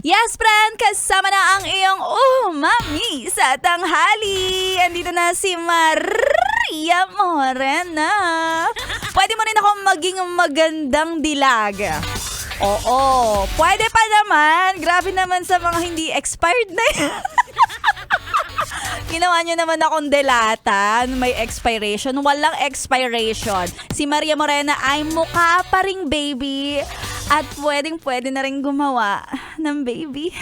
Yes, friend! Kasama na ang iyong mami sa tanghali. Andito na si Maria Morena. Pwede mo rin ako maging magandang dilag. Oo, pwede pa naman. Grabe naman sa mga hindi expired na yan. Ginawa niyo naman akong delata. May expiration. Walang expiration. Si Maria Morena ay mukha pa ring baby. At pwede na rin gumawa ng baby.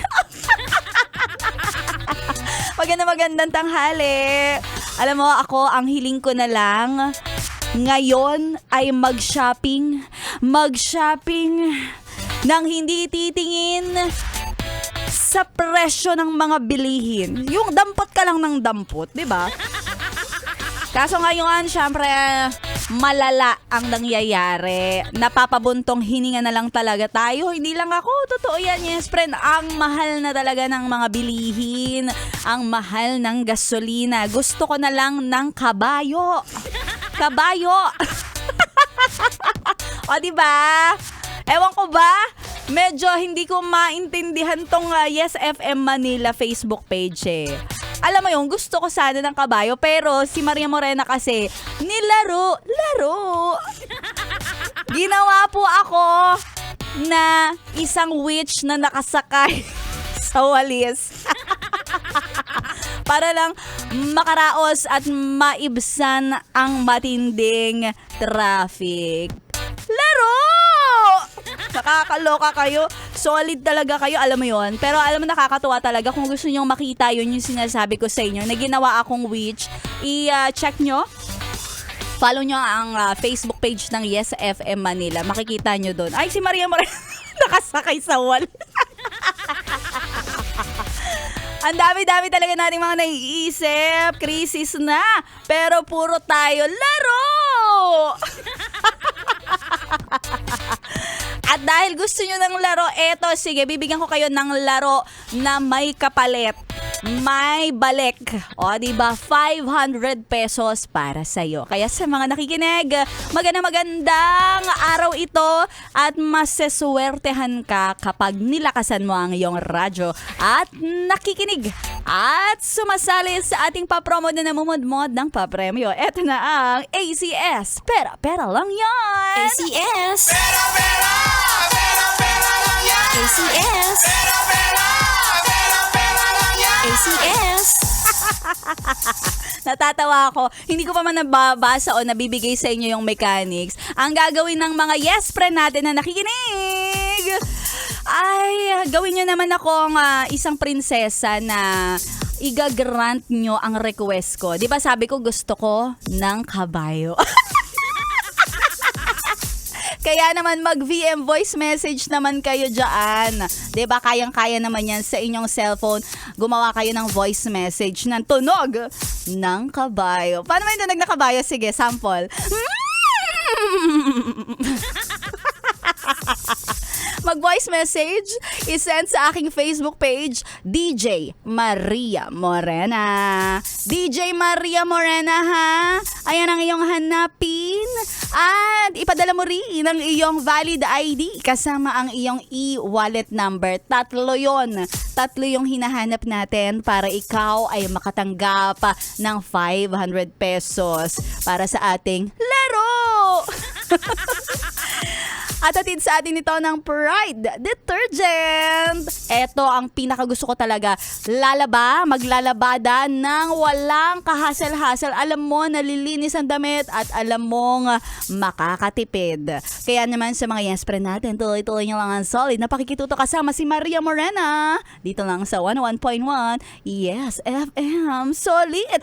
Magandang tanghali. Alam mo, ako, ang hiling ko na lang ngayon ay mag-shopping nang hindi titingin sa presyo ng mga bilihin. Yung dampot ka lang ng dampot, di ba? Kaso ngayon, syempre, malala ang nangyayari. Napapabuntong hininga na lang talaga tayo. Hindi lang ako, totoo yan, yes friend. Ang mahal na talaga ng mga bilihin. Ang mahal ng gasolina. Gusto ko na lang ng kabayo. Kabayo. O, diba? Ewan ko ba? Medyo hindi ko maintindihan tong Yes FM Manila Facebook page eh. Alam mo yung gusto ko sana ng kabayo pero si Maria Morena kasi nilaro. Ginawa po ako na isang witch na nakasakay sa walis. Para lang makaraos at maibsan ang matinding traffic. Laro! Nakakaloka kayo. Solid talaga kayo, alam mo yon. Pero alam mo, nakakatuwa talaga. Kung gusto nyong makita yun, yung sinasabi ko sa inyo, na ginawa akong witch, i-check nyo. Follow nyo ang Facebook page ng Yes FM Manila. Makikita nyo doon. Ay, si Maria Morena nakasakay sa wall. Ang dami-dami talaga nating mga naiisip. Krisis na. Pero puro tayo laro! At dahil gusto nyo ng laro, eto, sige, bibigyan ko kayo ng laro na may kapalit. May balik. O, diba? 500 pesos para sa'yo. Kaya sa mga nakikinig, magandang araw ito at maseswertehan ka kapag nilakasan mo ang iyong radyo at nakikinig at sumasali sa ating papromo na namumudmod ng papremyo. Eto na ang ACS. Pera lang yan! ACS! Pera lang yan! ACS! Pera lang yan! ACS! Natatawa ako. Hindi ko pa man nababasa o nabibigay sa inyo yung mechanics. Ang gagawin ng mga yes friend natin na nakikinig ay gawin nyo naman akong isang prinsesa na igagrant nyo ang request ko. Di ba sabi ko gusto ko ng kabayo? Kaya naman mag-VM voice message naman kayo dyan. Diba kayang-kaya naman yan sa inyong cellphone. Gumawa kayo ng voice message ng tunog ng kabayo. Paano may tunog na kabayo? Sige, sample. Mag-voice message, isend sa aking Facebook page, DJ Maria Morena. DJ Maria Morena, ha? Ayan ang iyong hanapin. At ipadala mo rin ang iyong valid ID kasama ang iyong e-wallet number. Tatlo yung hinahanap natin para ikaw ay makatanggap ng 500 pesos para sa ating laro. At atid sa atin ito ng Pride Detergent. Ito ang pinakagusto ko talaga. Maglalabada ng walang kahasal-hasal. Alam mo, nalilinis ang damit at alam mong makakatipid. Kaya naman sa mga yes friend natin, tuloy-tuloy nyo lang ang solid na pakikituto kasama si Maria Morena. Dito lang sa 101.1 Yes FM. Solid!